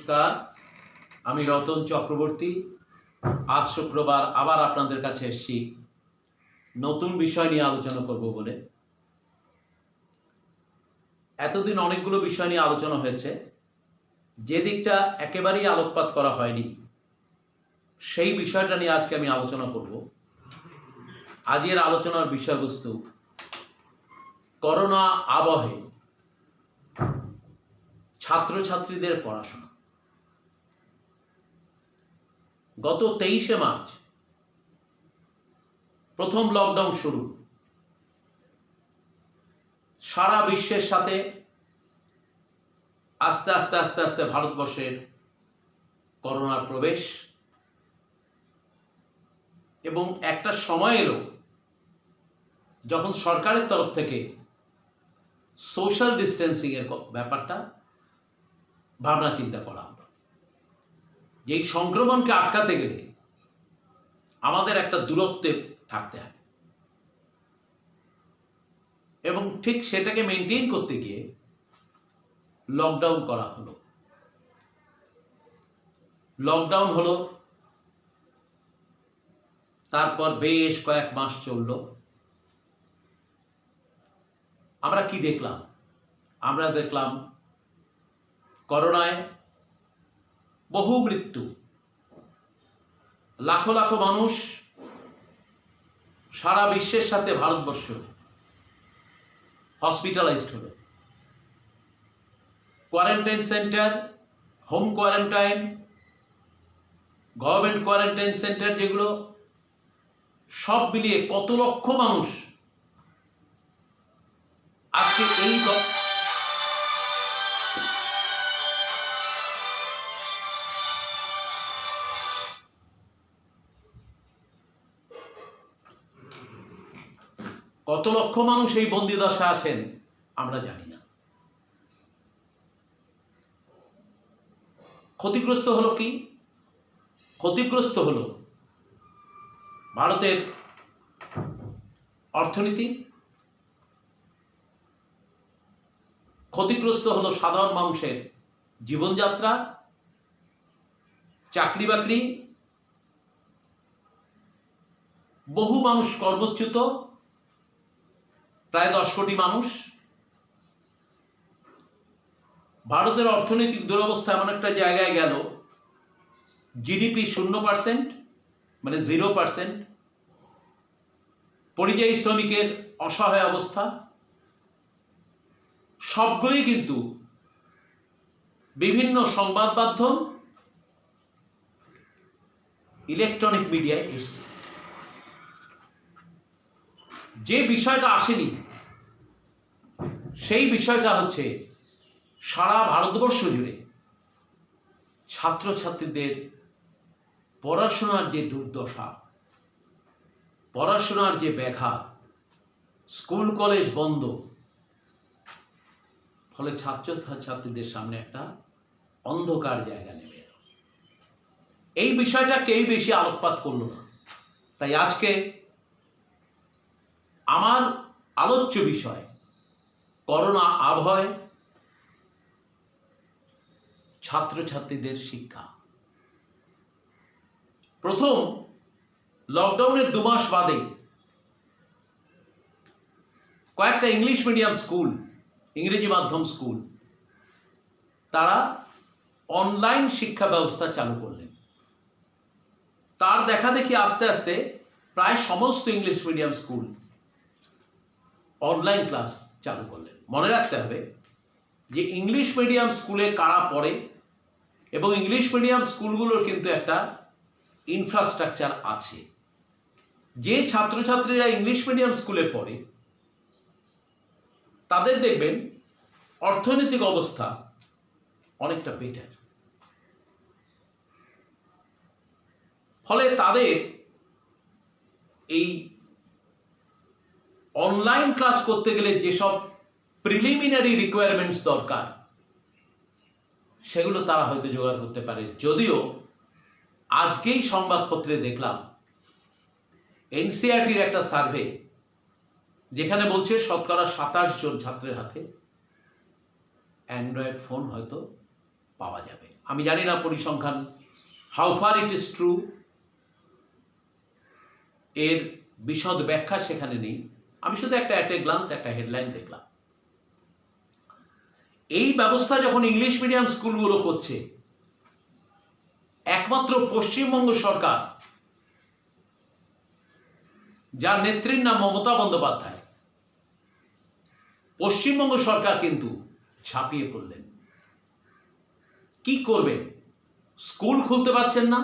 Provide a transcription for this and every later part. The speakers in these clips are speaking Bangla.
নমস্কার, আমি রতন চক্রবর্তী। আজ শুক্রবার আবার আপনাদের কাছে এসেছি নতুন বিষয় নিয়ে আলোচনা করব বলে। এতদিন অনেকগুলো বিষয় নিয়ে আলোচনা হয়েছে, যে দিকটা একেবারেই আলোকপাত করা হয়নি সেই বিষয়টা নিয়ে আজকে আমি আলোচনা করব। আজকের আলোচনার বিষয়বস্তু করোনা আবহে ছাত্রছাত্রীদের পড়াশোনা। গত 23শে মার্চ প্রথম লকডাউন শুরু। সারা বিশ্বের সাথে আস্তে আস্তে আস্তে আস্তে ভারতবর্ষের করোনার প্রবেশ, এবং একটা সময় এলো যখন সরকারের তরফ থেকে সোশ্যাল ডিস্টেন্সিংয়ের ব্যাপারটা ভাবনা চিন্তা করা হলো। এই সংক্রমণকে আটকাতে গেলে আমাদের একটা দূরত্বে থাকতে হবে, এবং ঠিক সেটাকে মেনটেন করতে গিয়ে লকডাউন করা হলো। লকডাউন হলো, তারপর বেশ কয়েক মাস চলল। আমরা কি দেখলাম? আমরা দেখলাম করোনায় বহু মৃত্যু, লাখো লাখো মানুষ, সারা বিশ্বের সাথে ভারতবর্ষ হসপিটালাইজড হলো। Quarantine centre, home quarantine, government quarantine centre, যেগুলো সব মিলিয়ে কত লক্ষ মানুষ আজকে কত লক্ষ মানুষ এই বন্দিদশা আছেন আমরা জানি না। ক্ষতিগ্রস্ত হলো কি? ক্ষতিগ্রস্ত হলো ভারতের অর্থনীতি, ক্ষতিগ্রস্ত হলো সাধারণ মানুষের জীবনযাত্রা, চাকরি বাকরি, বহু মানুষ কর্মচ্যুত, প্রায় 10 কোটি মানুষ। ভারতের অর্থনৈতিক দুরবস্থা এমন একটা জায়গায় গেল, জিডিপি 0%, মানে 0%। পরিযায়ী শ্রমিকের অসহায় অবস্থা, সবগুলোই কিন্তু বিভিন্ন সংবাদ মাধ্যম, ইলেকট্রনিক মিডিয়ায় এসছে। যে বিষয়টা আসেনি সেই বিষয়টা হচ্ছে সারা ভারতবর্ষ জুড়ে ছাত্রছাত্রীদের পড়াশোনার যে দুর্দশা, পড়াশোনার যে ব্যাঘাত, স্কুল কলেজ বন্ধ, ফলে ছাত্রছাত্রীদের সামনে একটা অন্ধকার জায়গা নেমে এলো। এই বিষয়টা কেউ বেশি আলোকপাত করলো না। তাই আজকে আমার আলোচ্য বিষয় করোনা আবহে ছাত্রছাত্রীদের শিক্ষা। প্রথম লকডাউনের 2 মাস বাদে কয়েকটা ইংলিশ মিডিয়াম স্কুল, ইংরেজি মাধ্যম স্কুল, তারা অনলাইন শিক্ষা ব্যবস্থা চালু করলেন। তার দেখা দেখি আস্তে আস্তে প্রায় সমস্ত English medium school online class চালু করলেন। মনে রাখতে হবে যে ইংলিশ মিডিয়াম স্কুলে কারা পড়ে, এবং ইংলিশ মিডিয়াম স্কুলগুলোর কিন্তু একটা ইনফ্রাস্ট্রাকচার আছে। যে ছাত্রছাত্রীরা ইংলিশ মিডিয়াম স্কুলে পড়ে তাদের দেখবেন অর্থনৈতিক অবস্থা অনেকটা বেটার, ফলে তাদের এই অনলাইন ক্লাস করতে গেলে যেসব প্রিলিমিনারি রিকোয়ারমেন্টস দরকার সেগুলো তারা হয়তো জোগাড় করতে পারে। যদিও আজকেই সংবাদপত্রে দেখলাম এনসিইআরটির একটা সার্ভে, যেখানে বলছে শতকরা 27 জন ছাত্রের হাতে অ্যান্ড্রয়েড ফোন হয়তো পাওয়া যাবে। আমি জানি না পরিসংখ্যান how far it is true, এর বিশদ ব্যাখ্যা সেখানে নেই। আমি শুধু একটা গ্লান্স, একটা হেডলাইন দেখলাম। এই ব্যবস্থা যখন ইংলিশ মিডিয়াম স্কুলগুলো করছে, একমাত্র পশ্চিমবঙ্গ সরকার, যার নেত্রীর নাম মমতা বন্দ্যোপাধ্যায়, পশ্চিমবঙ্গ সরকার কিন্তু ঝাঁপিয়ে পড়লেন। কি করবেন? স্কুল খুলতে পারছেন না,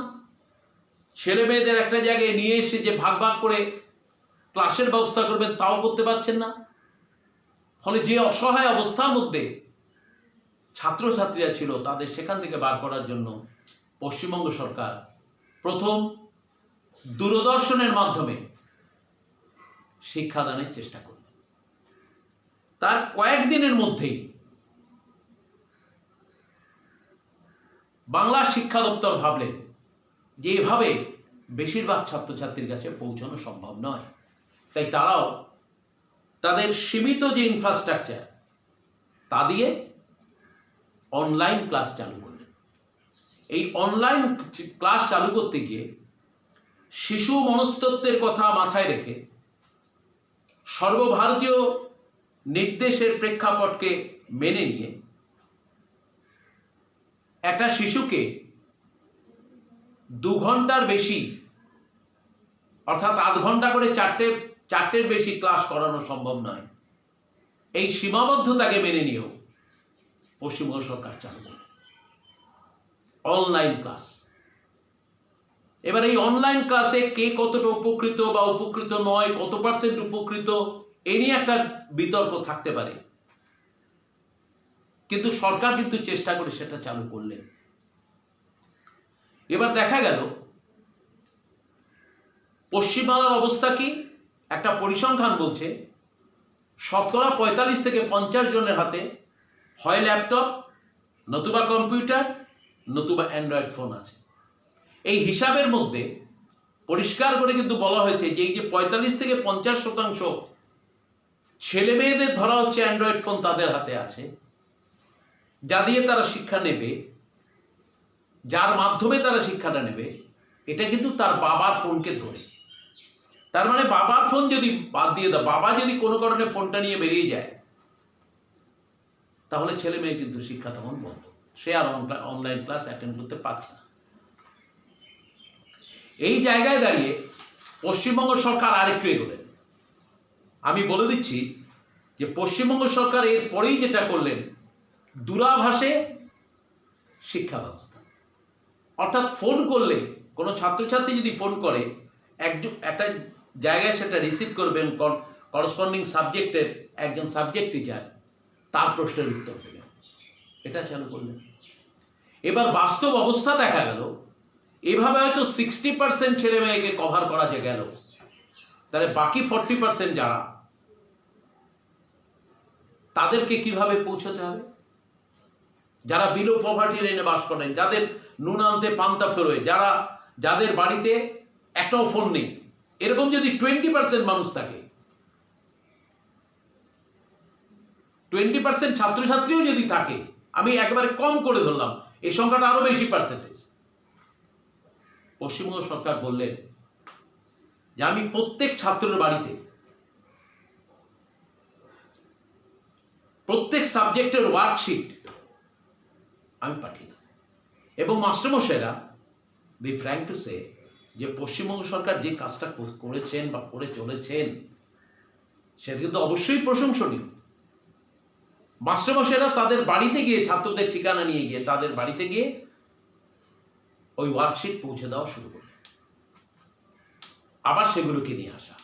ছেলে মেয়েদের একটা জায়গায় নিয়ে এসে যে ভাগ ভাগ করে ক্লাসের ব্যবস্থা করবেন তাও করতে পারছেন না। ফলে যে অসহায় অবস্থার মধ্যে ছাত্রছাত্রীরা ছিল, তাদের সেখান থেকে বার করার জন্য পশ্চিমবঙ্গ সরকার প্রথম দূরদর্শনের মাধ্যমে শিক্ষাদানের চেষ্টা করলেন। তার কয়েকদিনের মধ্যেই বাংলা শিক্ষা দপ্তর ভাবলেন যে এভাবে বেশিরভাগ ছাত্রছাত্রীর কাছে পৌঁছানো সম্ভব নয়, তাই তারাও তাদের সীমিত যে ইনফ্রাস্ট্রাকচার তা দিয়ে অনলাইন ক্লাস চালু করলেন। এই অনলাইন ক্লাস চালু করতে গিয়ে শিশু মনস্তত্ত্বের কথা মাথায় রেখে সর্বভারতীয় নির্দেশের প্রেক্ষাপটকে মেনে নিয়ে একটা শিশুকে 2 ঘন্টার বেশি, অর্থাৎ 8 ঘন্টা করে চারটের বেশি ক্লাস করানো সম্ভব নয়, এই সীমাবদ্ধতাকে মেনে নিয়েও পশ্চিমবঙ্গ সরকার চালু করে অনলাইন ক্লাস। এবার এই অনলাইন ক্লাসে কে কতটা উপকৃত বা উপকৃত নয়, কত পার্সেন্ট উপকৃত, এ নিয়ে একটা বিতর্ক থাকতে পারে, কিন্তু সরকার কিন্তু চেষ্টা করে সেটা চালু করলেন। এবার দেখা গেল পশ্চিমবাংলার অবস্থা কি? একটা পরিসংখ্যান বলছে শতকরা 45 থেকে 50 জনের হাতে হয় ল্যাপটপ, নতুবা কম্পিউটার, নতুবা অ্যান্ড্রয়েড ফোন আছে। এই হিসাবের মধ্যে পরিষ্কার করে কিন্তু বলা হয়েছে যে এই যে 45 থেকে 50% ছেলে মেয়েদের ধরা হচ্ছে অ্যান্ড্রয়েড ফোন তাদের হাতে আছে, যা দিয়ে তারা শিক্ষা নেবে, যার মাধ্যমে তারা শিক্ষাটা নেবে, এটা কিন্তু তার বাবার ফোনকে ধরে। তার মানে বাবার ফোন যদি বাদ দিয়ে দাও, বাবা যদি কোনো কারণে ফোনটা নিয়ে বেরিয়ে যায়, তাহলে ছেলে মেয়ে কিন্তু শিক্ষা তখন বন্ধ, সে আর অনলাইন ক্লাস অ্যাটেন্ড করতে পারছে না। এই জায়গায় দাঁড়িয়ে পশ্চিমবঙ্গ সরকার আরেকটু এগোলেন। আমি বলে দিচ্ছি যে পশ্চিমবঙ্গ সরকার এর পরেই যেটা করলেন, দূরাভাষে শিক্ষা ব্যবস্থা। অর্থাৎ ফোন করলে কোনো ছাত্রছাত্রী যদি ফোন করে, একটা জায়গায় সেটা রিসিভ করবেন করসপন্ডিং সাবজেক্টের একজন সাবজেক্ট টিচার, তার প্রশ্নের উত্তর দেবেন, এটা চালু করলেন। এবার বাস্তব অবস্থা দেখা গেল এভাবে হয়তো 60% ছেলে মেয়েকে কভার করা যে গেল, তাহলে বাকি 40% যারা, তাদেরকে কিভাবে পৌঁছতে হবে? যারা বিলো পভার্টি লাইনে বাস করেন, যাদের নুন আনতে পান্তা ফেরোয়, যাদের বাড়িতে একটাও ফোন নেই, এরকম যদি 20% মানুষ থাকে, 20% ছাত্রছাত্রীও যদি থাকে, আমি একেবারে কম করে ধরলাম, এই সংখ্যাটা আরো বেশি পার্সেন্টেজ। পশ্চিমবঙ্গ সরকার বললেন যে আমি প্রত্যেক ছাত্রের বাড়িতে প্রত্যেক সাবজেক্টের ওয়ার্কশিট আমি পাঠিয়ে দেব। এবং মাস্টারমশাইরা, বি ফ্র্যাঙ্ক টু সে, যে পশ্চিমবঙ্গ সরকার যে কাজটা করেছেন বা করে চলেছেন, সেটা কিন্তু অবশ্যই প্রশংসনীয়। মাস্টারমশাইরা তাদের বাড়িতে গিয়ে, ছাত্রদের ঠিকানা নিয়ে গিয়ে তাদের বাড়িতে গিয়ে ওই ওয়ার্কশিট পৌঁছে দেওয়া শুরু করলেন, আবার সেগুলোকে নিয়ে আসা।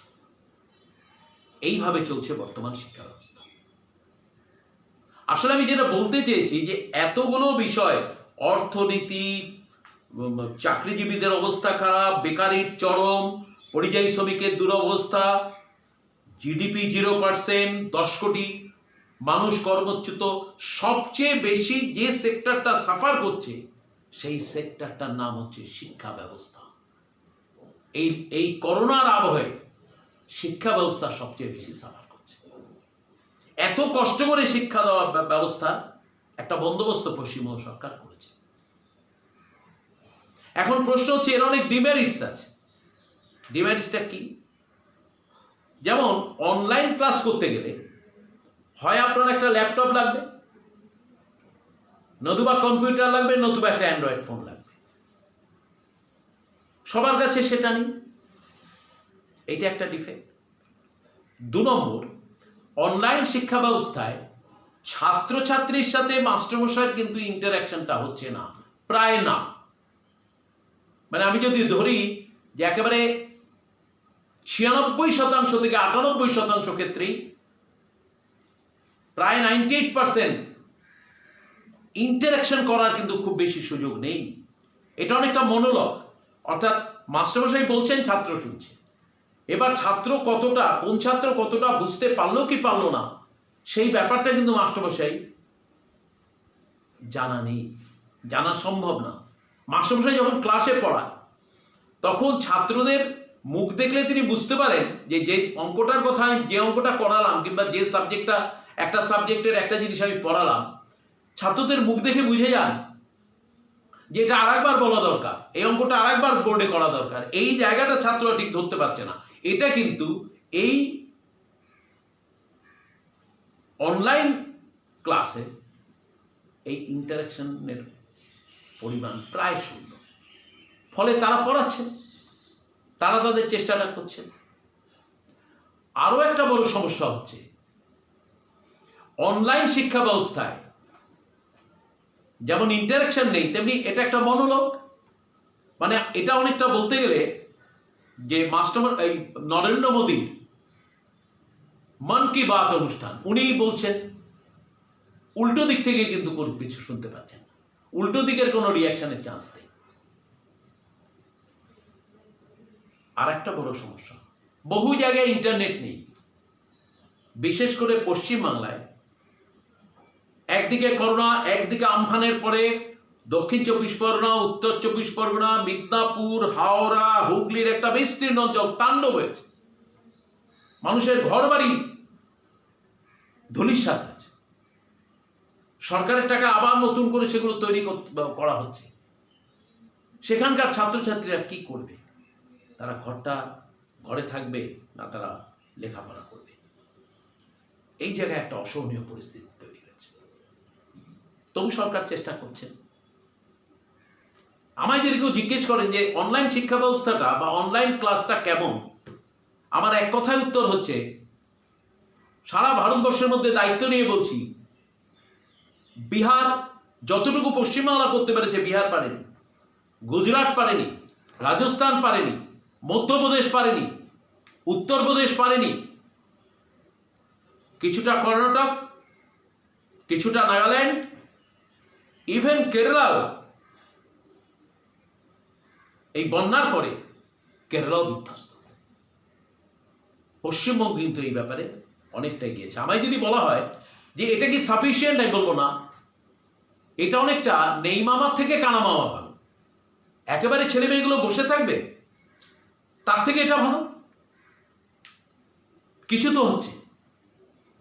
এইভাবে চলছে বর্তমান শিক্ষা ব্যবস্থা। আসলে আমি যেটা বলতে চেয়েছি যে এতগুলো বিষয়, অর্থনীতি, চাকরিজীবীদের অবস্থা খারাপ, বেকারির চরম, পরিযায়ী শ্রমিকের দুরবস্থা, জিডিপি 0%, 10 কোটি মানুষ কর্মচ্যুত, সবচেয়ে বেশি যে সেক্টরটা সাফার করছে সেই সেক্টরটার নাম হচ্ছে শিক্ষা ব্যবস্থা। এই করোনার আবহে শিক্ষা ব্যবস্থা সবচেয়ে বেশি সাফার করছে। এত কষ্ট করে শিক্ষা দেওয়ার ব্যবস্থা একটা বন্দোবস্ত পশ্চিমবঙ্গ সরকার করেছে। এখন প্রশ্ন হচ্ছে এর অনেক ডিমেরিটস আছে। ডিমেরিটসটা কি? যেমন অনলাইন ক্লাস করতে গেলে হয় আপনার একটা ল্যাপটপ লাগবে, নতুবা কম্পিউটার লাগবে, নতুবা একটা অ্যান্ড্রয়েড ফোন লাগবে। সবার কাছে সেটা নেই, এটা একটা ডিফেক্ট। 2 নম্বর, অনলাইন শিক্ষা ব্যবস্থায় ছাত্রছাত্রীর সাথে মাস্টারমশাইয়ের কিন্তু ইন্টারাকশনটা হচ্ছে না, প্রায় না। মানে আমি যদি ধরি যে একেবারে 96% থেকে 98% ক্ষেত্রেই প্রায় 98% ইন্টারাকশন করার কিন্তু খুব বেশি সুযোগ নেই। এটা অনেকটা মনোলগ, অর্থাৎ মাস্টারমশাই বলছেন, ছাত্র শুনছে। এবার কোন ছাত্র কতটা বুঝতে পারলো কি পারলো না, সেই ব্যাপারটা কিন্তু মাস্টারমশাই জানা নেই, জানা সম্ভব না। মাস্টারমশাই যখন ক্লাসে পড়ায় তখন ছাত্রদের মুখ দেখলে তিনি বুঝতে পারেন যে অঙ্কটার কথা আমি যে অঙ্কটা করালাম, কিংবা যে একটা সাবজেক্টের একটা জিনিস আমি পড়ালাম, ছাত্রদের মুখ দেখে বুঝে যান যে এটা আরেকবার বলা দরকার, এই অঙ্কটা আরেকবার বোর্ডে করা দরকার। এই জায়গাটা ছাত্ররা ঠিক ধরতে পারছে না। এটা কিন্তু এই অনলাইন ক্লাসে এই ইন্টারাকশনের পরিমাণ প্রায় শূন্য। ফলে তারা পড়াচ্ছে, তারা তাদের চেষ্টাটা করছে। আরো একটা বড় সমস্যা হচ্ছে অনলাইন শিক্ষা ব্যবস্থায় যেমন ইন্টারাকশন নেই, তেমনি এটা একটা মনোলগ। মানে এটা অনেকটা বলতে গেলে যে এই নরেন্দ্র মোদীর মন কি বাত অনুষ্ঠান, উনি বলছেন, উল্টো দিক থেকে কিন্তু কোনো কিছু শুনতে পাচ্ছেন না, উল্টো দিকের কোনো রিয়াকশনের চান্স নেই। আর একটা বড় সমস্যা, বহু জায়গায় ইন্টারনেট নেই, বিশেষ করে পশ্চিমবাংলায়। একদিকে করোনা, একদিকে আমফানের পরে দক্ষিণ 24 পরগনা, উত্তর 24 পরগনা, মিদনাপুর, হাওড়া, হুগলির একটা বিস্তীর্ণ অঞ্চল তাণ্ডব হয়েছে। মানুষের ঘরবাড়ি ধূলিসাৎ হয়েছে। সরকারের টাকা আবার নতুন করে সেগুলো তৈরি করা হচ্ছে। সেখানকার ছাত্রছাত্রীরা কি করবে? তারা ঘরে থাকবে না তারা লেখাপড়া করবে? এই জায়গায় একটা অসহনীয় পরিস্থিতি তৈরি হয়েছে। তবু সরকার চেষ্টা করছে। আমায় যদি কেউ জিজ্ঞেস করেন যে অনলাইন শিক্ষা ব্যবস্থাটা বা অনলাইন ক্লাসটা কেমন, আমার এক কথায় উত্তর হচ্ছে, সারা ভারতবর্ষের মধ্যে দায়িত্ব নিয়ে বলছি, বিহার যতটুকু পশ্চিমবাংলা করতে পেরেছে বিহার পারেনি, গুজরাট পারেনি, রাজস্থান পারেনি, মধ্যপ্রদেশ পারেনি, উত্তরপ্রদেশ পারেনি, কিছুটা কর্ণাটক, কিছুটা নাগাল্যান্ড, ইভেন কেরালাও। এই বন্যার পরে কেরালাও বিধ্বস্ত। পশ্চিমবঙ্গ কিন্তু এই ব্যাপারে অনেকটাই গিয়েছে। আমায় যদি বলা হয় যে এটা কি সাফিসিয়েন্ট, আমি বলবো না, এটা অনেকটা নেই মামার থেকে কানা মামা ভালো। একেবারে ছেলে মেয়েগুলো বসে থাকবে, তার থেকে এটা ভালো। কিছু তো হচ্ছে,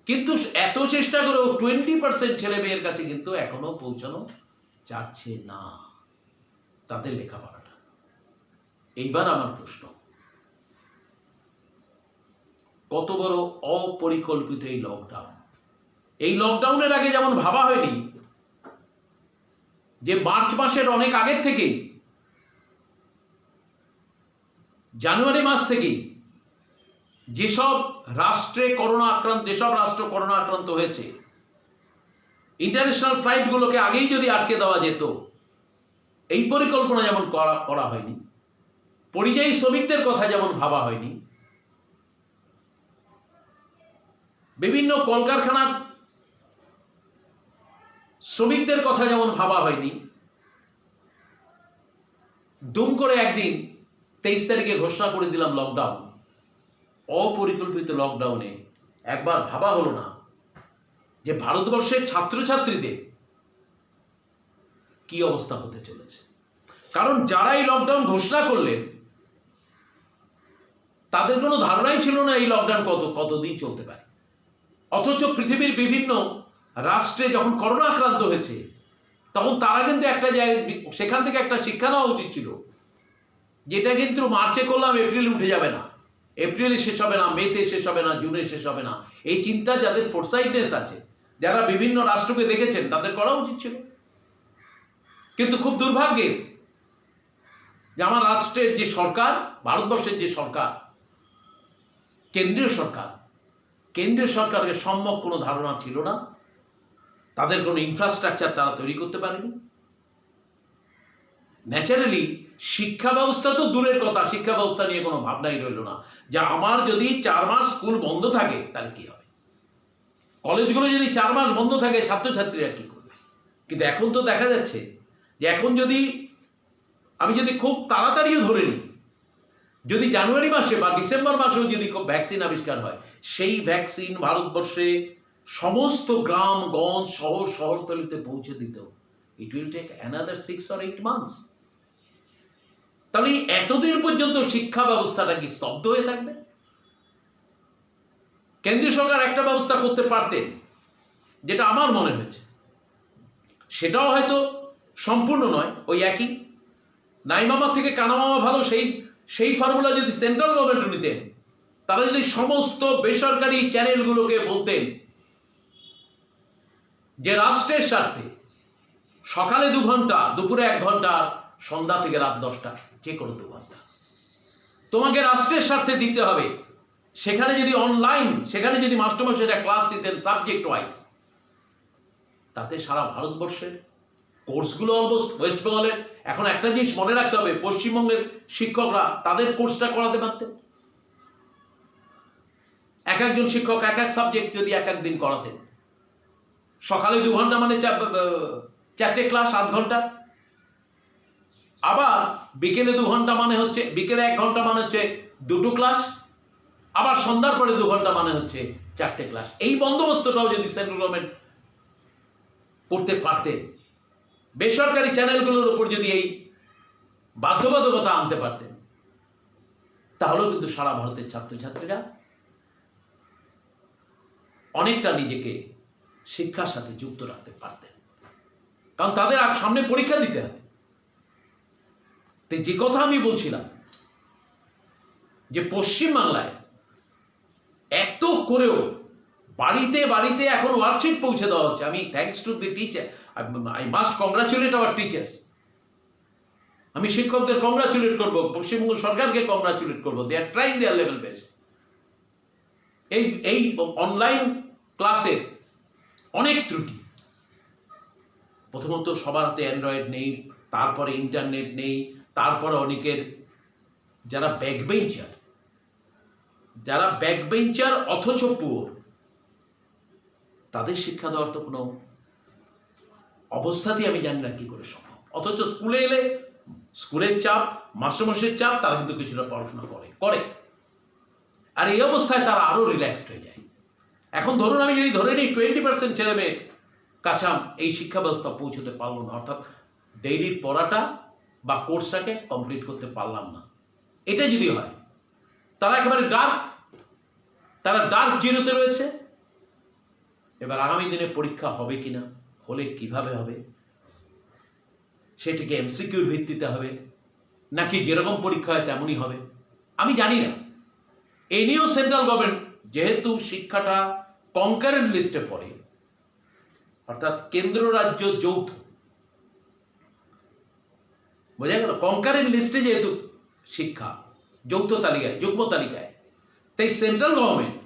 কিন্তু এত চেষ্টা করেও 20% ছেলে মেয়ের কাছে কিন্তু এখনো পৌঁছানো যাচ্ছে না তাদের লেখাপড়াটা। এইবার আমার প্রশ্ন, কত বড় অপরিকল্পিত এই লকডাউন। এই লকডাউনের আগে যেমন ভাবা হয়নি যে মার্চ মাসের অনেক আগের থেকেই, জানুয়ারি মাস থেকেই যেসব রাষ্ট্র করোনা আক্রান্ত হয়েছে, ইন্টারন্যাশনাল ফ্লাইটগুলোকে আগেই যদি আটকে দেওয়া যেত, এই পরিকল্পনা যেমন করা হয়নি, পরিযায়ী শ্রমিকদের কথা যেমন ভাবা হয়নি, বিভিন্ন কলকারখানার শ্রমিকদের কথা যেমন ভাবা হয়নি, দুম করে একদিন 23 তারিখে ঘোষণা করে দিলাম লকডাউন। অপরিকল্পিত লকডাউনে একবার ভাবা হলো না যে ভারতবর্ষের ছাত্রছাত্রীদের কি অবস্থা হতে চলেছে। কারণ যারা এই লকডাউন ঘোষণা করলেন তাদের কোনো ধারণাই ছিল না এই লকডাউন কতদিন চলতে পারে। অথচ পৃথিবীর বিভিন্ন রাষ্ট্রে যখন করোনা আক্রান্ত হয়েছে তখন তারা কিন্তু একটা জায়গায় সেখান থেকে একটা শিক্ষা নেওয়া উচিত ছিল, যেটা কিন্তু মার্চে করলাম এপ্রিলে উঠে যাবে না, এপ্রিলে শেষ হবে না, মেতে শেষ হবে না, জুনে শেষ হবে না। এই চিন্তা যাদের ফোরসাইটনেস আছে, যারা বিভিন্ন রাষ্ট্রকে দেখেছেন, তাদের করা উচিত ছিল। কিন্তু খুব দুর্ভাগ্যের যে আমার রাষ্ট্রের যে সরকার, ভারতবর্ষের যে সরকার, কেন্দ্রীয় সরকারের সম্যক কোনো ধারণা ছিল না, তাদের কোনো ইনফ্রাস্ট্রাকচার তারা তৈরি করতে পারেনি। ন্যাচারালি শিক্ষা ব্যবস্থা তো দূরের কথা, শিক্ষা ব্যবস্থা নিয়ে কোনো ভাবনাই রইল না। যে আমার যদি 4 মাস স্কুল বন্ধ থাকে তাহলে কি হবে, কলেজগুলো যদি 4 মাস বন্ধ থাকে ছাত্রছাত্রীরা কি করবে। কিন্তু এখন তো দেখা যাচ্ছে যে এখন আমি যদি খুব তাড়াতাড়িও ধরে নিই, যদি জানুয়ারি মাসে বা ডিসেম্বর মাসেও যদি খুব ভ্যাকসিন আবিষ্কার হয়, সেই ভ্যাকসিন ভারতবর্ষে সমস্ত গ্রামগঞ্জ শহরতলিতে পৌঁছে দিতেও it will take another 6 or 8 months। তাহলে এতদিন পর্যন্ত শিক্ষা ব্যবস্থাটা কি স্তব্ধ হয়ে থাকবে? কেন্দ্রীয় সরকার একটা ব্যবস্থা করতে পারতেন, যেটা আমার মনে হয়েছে, সেটাও হয়তো সম্পূর্ণ নয়, ওই একই নাই মামা থেকে কানা মামা ভালো, সেই ফর্মুলা যদি সেন্ট্রাল গভর্নমেন্ট নিতেন, তারা যদি সমস্ত বেসরকারি চ্যানেলগুলোকে বলতেন যে রাষ্ট্রের স্বার্থে সকালে 2 ঘন্টা, দুপুরে 1 ঘন্টা, সন্ধ্যা থেকে রাত 10টা, যে কোনো 2 ঘন্টা তোমাকে রাষ্ট্রের স্বার্থে দিতে হবে। সেখানে যদি অনলাইন, সেখানে যদি মাস্টারমশাইরা ক্লাস নিতেন সাবজেক্ট ওয়াইজ, তাতে সারা ভারতবর্ষের কোর্সগুলো অলমোস্ট, ওয়েস্ট বেঙ্গলের, এখন একটা জিনিস মনে রাখতে হবে, পশ্চিমবঙ্গের শিক্ষকরা তাদের কোর্সটা করাতে পারতেন। একজন শিক্ষক এক সাবজেক্ট যদি এক দিন করাতেন, সকালে 2 ঘন্টা মানে 4টে ক্লাস 8 ঘন্টা, আবার বিকেলে 2 ঘন্টা মানে হচ্ছে, বিকেলে 1 ঘন্টা মানে হচ্ছে 2টো ক্লাস, আবার সন্ধ্যার পরে 2 ঘন্টা মানে হচ্ছে 4টে ক্লাস। এই বন্দোবস্তটাও যদি সেন্ট্রাল গভর্নমেন্ট করতে পারতেন, বেসরকারি চ্যানেলগুলোর উপর যদি এই বাধ্যবাধকতা আনতে পারতেন, তাহলেও কিন্তু সারা ভারতের ছাত্রছাত্রীরা অনেকটা নিজেকে শিক্ষার সাথে যুক্ত রাখতে পারতেন। কারণ তাদের সামনে পরীক্ষা দিতে হবে। যে কথা আমি বলছিলাম, যে পশ্চিমবাংলায় এত করেও বাড়িতে বাড়িতে এখন ওয়ার্কশিট পৌঁছে দেওয়া হচ্ছে। আমি thanks to the teacher, I must congratulate our teachers. আমি শিক্ষকদের কংগ্রাচুলেট করব, পশ্চিমবঙ্গ সরকারকে কংগ্রাচুলেট করব, they are trying their level best. এই অনলাইন ক্লাসের অনেক ত্রুটি। প্রথমত সবার হাতে অ্যান্ড্রয়েড নেই, তারপরে ইন্টারনেট নেই, তারপরে অনেকের যারা ব্যাকবেঞ্চার অথচ পুয়োর, তাদের শিক্ষা দেওয়ার তো কোনো অবস্থাতেই আমি জানি না কি করে সম্ভব। অথচ স্কুলে এলে স্কুলের চাপ, মাস্টারমশাইয়ের চাপ, তারা কিন্তু কিছুটা পড়াশোনা করে, আর এই অবস্থায় তারা আরো রিল্যাক্সড হয়ে যায়। এখন ধরুন আমি যদি ধরে নিই 20% ছেলে মেয়ের কাছে এই শিক্ষা ব্যবস্থা পৌঁছতে পারলো না, অর্থাৎ ডেইলির পড়াটা বা কোর্সটাকে কমপ্লিট করতে পারলাম না, এটা যদি হয়, তারা একেবারে ডার্ক জিরোতে রয়েছে। এবার আগামী দিনে পরীক্ষা হবে কিনা, হলে কিভাবে হবে, সেটিকে এমসিকিউর ভিত্তিতে হবে নাকি যেরকম পরীক্ষা হয় তেমনই হবে, আমি জানি না। এই নিয়েও সেন্ট্রাল গভর্নমেন্ট, যেহেতু শিক্ষাটা কনকারেন্ট লিস্টে পড়ে, অর্থাৎ কেন্দ্র রাজ্য যৌথ, বোঝা গেল, কনকারেন্ট লিস্টে যেহেতু শিক্ষা যৌথ তালিকায়, যুগ্ম তালিকায়, তাই সেন্ট্রাল গভর্নমেন্ট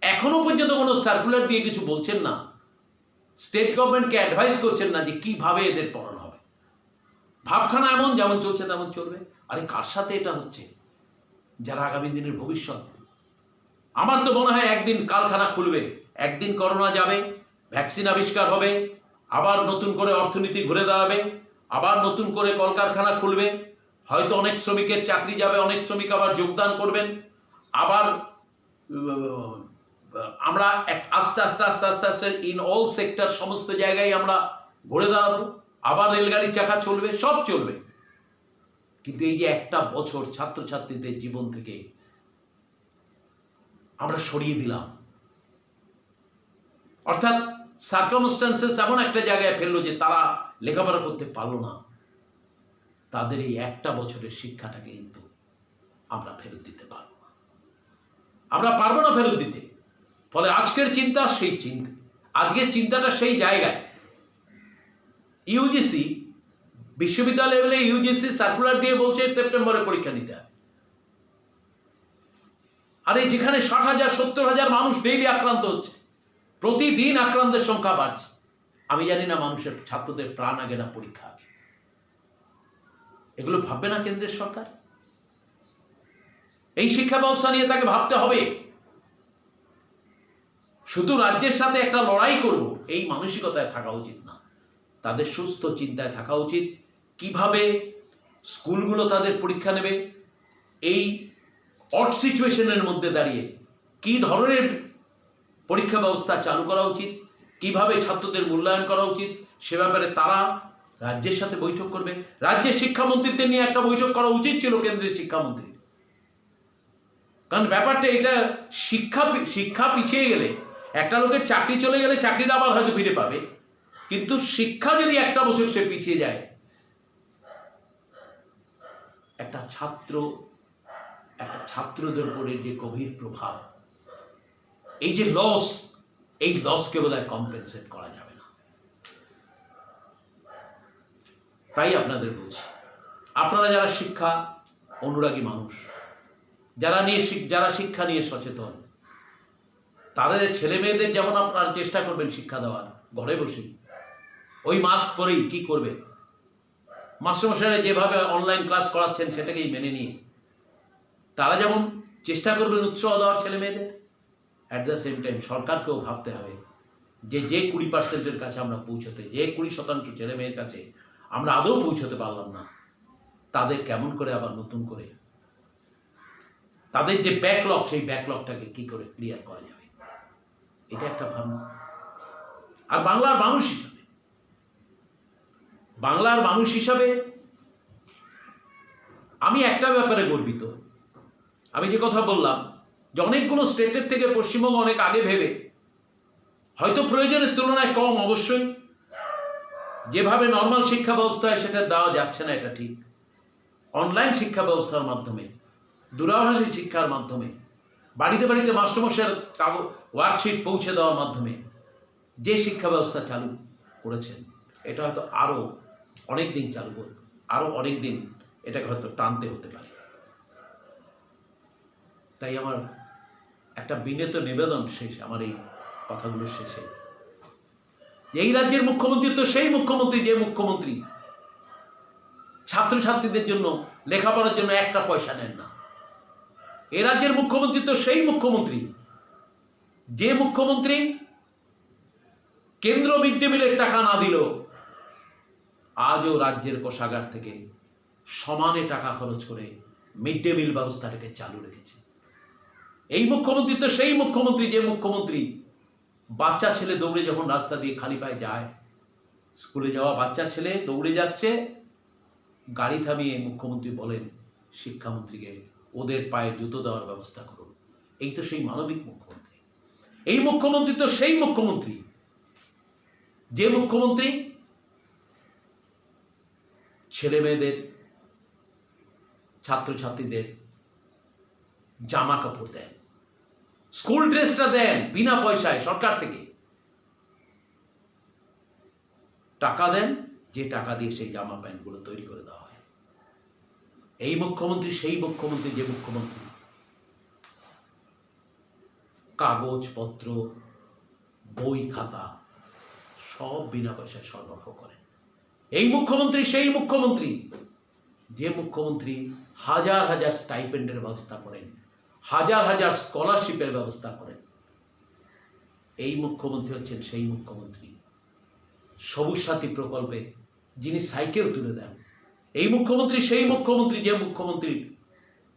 এখনো পর্যন্ত কোনো সার্কুলার দিয়ে কিছু বলছেন না, স্টেট গভর্নমেন্টকে অ্যাডভাইস করছেন না যে কিভাবে এদের পড়ানো হবে। ভাবখানা এমন যেমন চলছে তেমন চলবে। আরে কার সাথে এটা হচ্ছে? যারা আগামী দিনের ভবিষ্যৎ। আমার তো মনে হয় একদিন কারখানা খুলবে, একদিন করোনা যাবে, ভ্যাকসিন আবিষ্কার হবে, আবার নতুন করে অর্থনীতি ঘুরে দাঁড়াবে, আবার নতুন করে কলকারখানা খুলবে, হয়তো অনেক শ্রমিকের চাকরি যাবে, অনেক শ্রমিক আবার যোগদান করবেন, আবার আমরা আস্তে আস্তে ইন অল সেক্টর, সমস্ত জায়গায় আমরা ঘুরে দাঁড়াবো, আবার রেলগাড়ির চাকা চলবে, সব চলবে। কিন্তু এই যে একটা বছর ছাত্রছাত্রীদের জীবন থেকে আমরা সরিয়ে দিলাম, অর্থাৎ সার্কামস্ট্যান্সেস এমন একটা জায়গায় ফেললো যে তারা লেখাপড়া করতে পারলো না, তাদের এই একটা বছরের শিক্ষাটাকে কিন্তু আমরা ফেরত দিতে পারবো না, আমরা পারবো না ফেরত দিতে। ফলে আজকের চিন্তা সেই চিন্তা, আজকের চিন্তাটা সেই জায়গায়। ইউজিসি বিশ্ববিদ্যালয় লেভেলে ইউজিসি সার্কুলার দিয়ে বলছে সেপ্টেম্বরে পরীক্ষা নিতে হবে। আরে যেখানে 60,000 70,000 মানুষ ডেইলি আক্রান্ত হচ্ছে, প্রতিদিন আক্রান্তের সংখ্যা বাড়ছে, আমি জানি না মানুষের ছাত্রদের প্রাণ আগে না পরীক্ষা আগে। এগুলো ভাববে না কেন্দ্রের সরকার? এই শিক্ষা ব্যবস্থা নিয়ে তাকে ভাবতে হবে। শুধু রাজ্যের সাথে একটা লড়াই করব এই মানসিকতায় থাকা উচিত না, তাদের সুস্থ চিন্তায় থাকা উচিত। কিভাবে স্কুলগুলো তাদের পরীক্ষা নেবে, এই অড সিচুয়েশনের মধ্যে দাঁড়িয়ে কি ধরনের পরীক্ষা ব্যবস্থা চালু করা উচিত, কিভাবে ছাত্রদের মূল্যায়ন করা উচিত, সে ব্যাপারে তারা রাজ্যের সাথে বৈঠক করবে। রাজ্যের শিক্ষামন্ত্রীদের নিয়ে একটা বৈঠক করা উচিত ছিল কেন্দ্রের শিক্ষামন্ত্রী। কারণ ব্যাপারটা এটা, শিক্ষা পিছিয়ে গেলে, একটা লোকের চাকরি চলে গেলে চাকরিটা আবার হয়তো ফিরে পাবে, কিন্তু শিক্ষা যদি একটা বছর সে পিছিয়ে যায়, একটা ছাত্রদের উপরে যে গভীর প্রভাব, এই যে লস, এই লসকে বোধহয় কম্পেনসেট করা যাবে না। তাই আপনাদের বলছি, আপনারা যারা শিক্ষা অনুরাগী মানুষ, যারা শিক্ষা নিয়ে সচেতন, তাদের ছেলে মেয়েদের যেমন আপনারা চেষ্টা করবেন শিক্ষা দেওয়ার, ঘরে বসে ওই মাস্ক পরেই কি করবে, মাস্টারমশাইরা যেভাবে অনলাইন ক্লাস করাচ্ছেন সেটাকেই মেনে নিয়ে তারা যেমন চেষ্টা করবেন উৎসাহ দেওয়ার ছেলে মেয়েদের, অ্যাট দ্য সেম টাইম সরকারকেও ভাবতে হবে যে 20% কাছে আমরা পৌঁছতে, 20% ছেলে মেয়ের কাছে আমরা আদৌ পৌঁছতে পারলাম না, তাদের কেমন করে আবার নতুন করে তাদের যে ব্যাকলগ, সেই ব্যাকলগটাকে কি করে ক্লিয়ার করা যাবে, এটা একটা ভাবনা। আর বাংলার মানুষ হিসাবে আমি একটা ব্যাপারে গর্বিত। আমি যে কথা বললাম যে অনেকগুলো স্টেটের থেকে পশ্চিমবঙ্গ অনেক আগে ভেবে, হয়তো প্রয়োজনের তুলনায় কম অবশ্যই, যেভাবে নর্মাল শিক্ষা ব্যবস্থায় সেটা দেওয়া যাচ্ছে না, এটা ঠিক। অনলাইন শিক্ষা ব্যবস্থার মাধ্যমে, দূরাভাষী শিক্ষার মাধ্যমে, বাড়িতে বাড়িতে মাস্টারমশাইয়ের ওয়ার্কশিট পৌঁছে দেওয়ার মাধ্যমে যে শিক্ষা ব্যবস্থা চালু করেছেন, এটা হয়তো আরও অনেক দিন চালু করবে, আরও অনেক দিন এটাকে হয়তো টানতে হতে পারে। তাই আমার একটা বিনীত নিবেদন আমার এই কথাগুলোর শেষে, এই রাজ্যের মুখ্যমন্ত্রী তো সেই মুখ্যমন্ত্রী যে মুখ্যমন্ত্রী ছাত্রছাত্রীদের জন্য লেখাপড়ার জন্য একটা পয়সা নেন না। এ রাজ্যের মুখ্যমন্ত্রী তো সেই মুখ্যমন্ত্রী যে মুখ্যমন্ত্রী কেন্দ্র মিড ডে মিলের টাকা না দিল আজও রাজ্যের কোষাগার থেকে সমানে টাকা খরচ করে মিড ডে মিল ব্যবস্থাটাকে চালু রেখেছে। এই মুখ্যমন্ত্রী তো সেই মুখ্যমন্ত্রী যে মুখ্যমন্ত্রী বাচ্চা ছেলে দৌড়ে যখন রাস্তা দিয়ে খালি পায়ে যায়, স্কুলে যাওয়া বাচ্চা ছেলে দৌড়ে যাচ্ছে, গাড়ি থামিয়ে মুখ্যমন্ত্রী বলেন শিক্ষামন্ত্রীকে ওদের পায়ে জুতো দেওয়ার ব্যবস্থা করুন। এই তো সেই মানবিক মুখ্যমন্ত্রী। এই মুখ্যমন্ত্রী তো সেই মুখ্যমন্ত্রী যে মুখ্যমন্ত্রী ছেলে মেয়েদের, ছাত্রছাত্রীদের জামা কাপড় দেন, স্কুল ড্রেসটা দেন বিনা পয়সায়, সরকার থেকে টাকা দেন, যে টাকা দিয়ে সেই জামা প্যান্টগুলো তৈরি করে দেওয়া হয়। এই মুখ্যমন্ত্রী সেই মুখ্যমন্ত্রী যে মুখ্যমন্ত্রী কাগজপত্র, বই খাতা সব বিনা পয়সায় সরবরাহ করেন। এই মুখ্যমন্ত্রী সেই মুখ্যমন্ত্রী যে মুখ্যমন্ত্রী হাজার হাজার স্টাইপেন্ডের ব্যবস্থা করেন, হাজার হাজার স্কলারশিপের ব্যবস্থা করেন। এই মুখ্যমন্ত্রী হচ্ছেন সেই মুখ্যমন্ত্রী সবুজ সাথী প্রকল্পে যিনি সাইকেল তুলে দেন। এই মুখ্যমন্ত্রী সেই মুখ্যমন্ত্রী যে মুখ্যমন্ত্রীর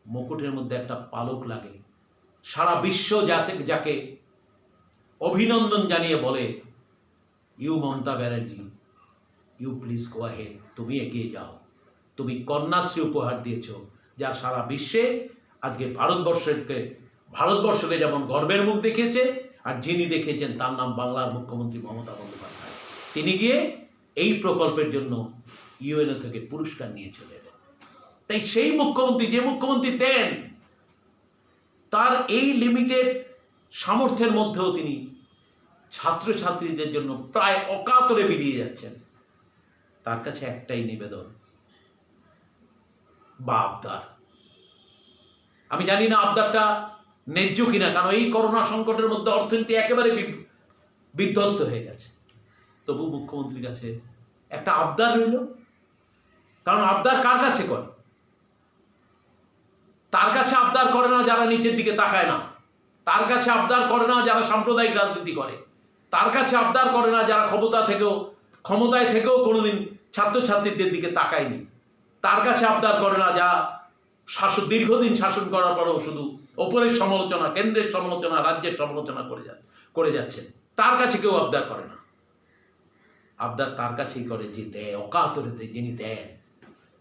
মুকুটের মধ্যে একটা পালক লাগে, সারা বিশ্ব যাকে অভিনন্দন জানিয়ে বলে, you Mamata Banerjee, you please go ahead, তুমি এগিয়ে যাও, তুমি কন্যাশ্রী উপহার দিয়েছ, যা সারা বিশ্বে আজকে ভারতবর্ষকে যেমন গর্বের মুখ দেখিয়েছে, আর যিনি দেখিয়েছেন তার নাম বাংলার মুখ্যমন্ত্রী মমতা বন্দ্যোপাধ্যায়। তিনি গিয়ে এই প্রকল্পের জন্য ইউএনও থেকে পুরস্কার নিয়ে চলে এলেন। তাই সেই মুখ্যমন্ত্রী, যে মুখ্যমন্ত্রী দেন, তার এই লিমিটেড সামর্থ্যের মধ্যেও তিনি ছাত্রছাত্রীদের জন্য প্রায় অকাতরে বিলিয়ে যাচ্ছেন। তার কাছে একটাই নিবেদন বা আবদার, আমি জানি না আবদারটা ন্যায্য কিনা, কারণ এই করোনা সংকটের মধ্যে অর্থনীতি একেবারে বিধ্বস্ত হয়ে গেছে। তবু মুখ্যমন্ত্রীর কাছে একটা আবদার রইল, কারণ আবদার কার কাছে করে? তার কাছে আবদার করে না যারা নিচের দিকে তাকায় না, তার কাছে আবদার করে না যারা সাম্প্রদায়িক রাজনীতি করে, তার কাছে আবদার করে না যারা ক্ষমতায় থেকেও কোনোদিন ছাত্রছাত্রীদের দিকে তাকায়নি, তার কাছে আবদার করে না যারা দীর্ঘদিন শাসন করার পরেও শুধু ওপরের সমালোচনা, কেন্দ্রের সমালোচনা, রাজ্যের সমালোচনা করে যাচ্ছেন। তার কাছে কেউ আবদার করে না। আবদার তার কাছেই করে যে দেয়, অকাতরে দেয়, যিনি দেন,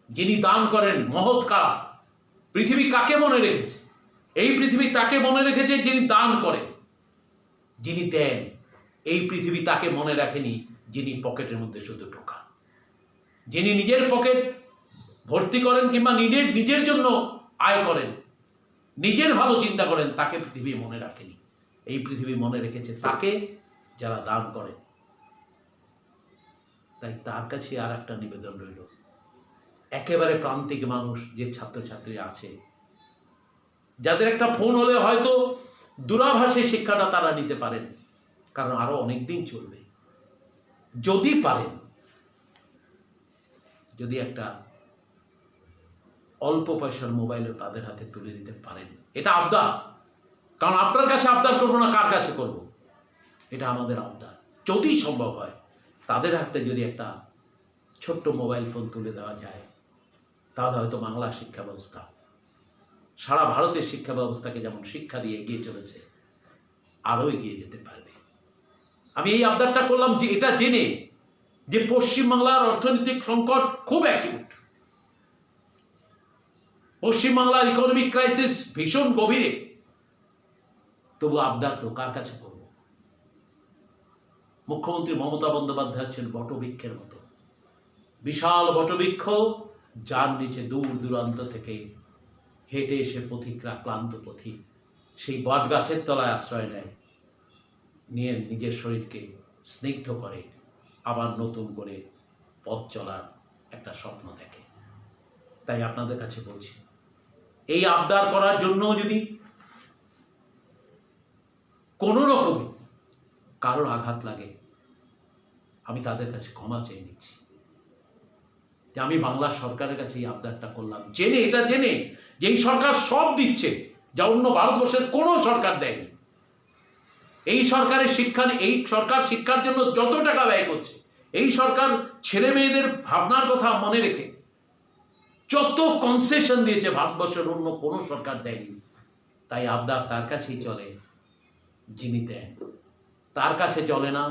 যিনি দান করেন। মহৎ কারা? পৃথিবী কাকে মনে রেখেছে? এই পৃথিবী তাকে মনে রেখেছে যিনি দান করেন, যিনি দেন। এই পৃথিবী তাকে মনে রাখেনি যিনি পকেটের মধ্যে শুধু ঢোকান, যিনি নিজের পকেট ভর্তি করেন কিংবা নিজের জন্য আয় করেন, নিজের ভালো চিন্তা করেন, তাকে পৃথিবী মনে রাখেনি। এই পৃথিবী মনে রেখেছে তাকে যারা দান করে। তাই তার কাছে আর একটা নিবেদন রইল, একেবারে প্রান্তিক মানুষ যে ছাত্রছাত্রী আছে, যাদের একটা ফোন হলে হয়তো দূরাভাষে শিক্ষাটা তারা নিতে পারেন, কারণ আরো অনেক দিন চলবে। যদি পারেন, যদি একটা অল্প পয়সার মোবাইলও তাদের হাতে তুলে দিতে পারেন, এটা আবদার। কারণ আপনার কাছে আবদার করবো না, কার কাছে করব? এটা আমাদের আবদার। যদি সম্ভব হয় তাদের হাতে যদি একটা ছোট্ট মোবাইল ফোন তুলে দেওয়া যায়, তাহলে হয়তো বাংলা শিক্ষা ব্যবস্থা সারা ভারতের শিক্ষা ব্যবস্থাকে যেমন শিক্ষা দিয়ে এগিয়ে চলেছে, আরও এগিয়ে যেতে পারবে। আমি এই আবদারটা করলাম যে এটা জেনে যে পশ্চিমবাংলার অর্থনৈতিক সংকট খুব অ্যাকিউট, পশ্চিমবাংলার ইকোনমিক ক্রাইসিস ভীষণ গভীরে। তবু আবদার তো কার কাছে করব? মুখ্যমন্ত্রী মমতা বন্দ্যোপাধ্যায় হচ্ছেন বটবৃক্ষের মতো, বিশাল বটবৃক্ষ, যার নিচে দূর দূরান্ত থেকে হেঁটে এসে পথিকরা, ক্লান্ত পথিক সেই বট গাছের তলায় আশ্রয় নেয়, নিয়ে নিজের শরীরকে স্নিগ্ধ করে, আবার নতুন করে পথ চলার একটা স্বপ্ন দেখে। তাই আপনাদের কাছে বলছি, এই আবদার করার জন্য যদি কোনো রকমে কারোর আঘাত লাগে, আমি তাদের কাছে ক্ষমা চেয়ে নিচ্ছি যে আমি বাংলা সরকারের কাছে এই আবদারটা করলাম, জেনে, এটা জেনে যে এই সরকার সব দিচ্ছে যা অন্য ভারতবর্ষের কোনো সরকার দেয়নি। এই সরকারের এই সরকার শিক্ষার জন্য যত টাকা ব্যয় করছে, এই সরকার ছেলে মেয়েদের ভাবনার কথা মনে রেখে যত কনসেশন দিয়েছে, ভারতবর্ষের অন্য কোনো সরকার দেয়নি। তাই আবদার তার কাছেই চলে যিনি দেন। তার কাছে চলে না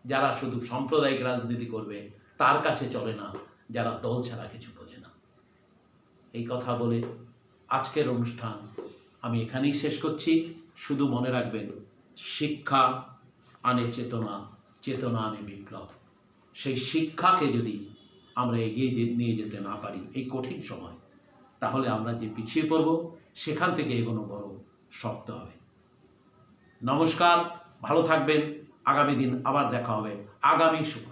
যারা শুধু সাম্প্রদায়িক রাজনীতি করবে, তার কাছে চলে না যারা দল ছাড়া কিছু বোঝে না। এই কথা বলে আজকের অনুষ্ঠান আমি এখানেই শেষ করছি। শুধু মনে রাখবেন, শিক্ষা আনে চেতনা, চেতনা আনে বিপ্লব। সেই শিক্ষাকে যদি আমরা এগিয়ে নিয়ে যেতে না পারি এই কঠিন সময়, তাহলে আমরা যে পিছিয়ে পড়ব, সেখান থেকে এগোনো বড় শক্ত হবে। নমস্কার, ভালো থাকবেন। আগামী দিন আবার দেখা হবে আগামী শুক্রবার।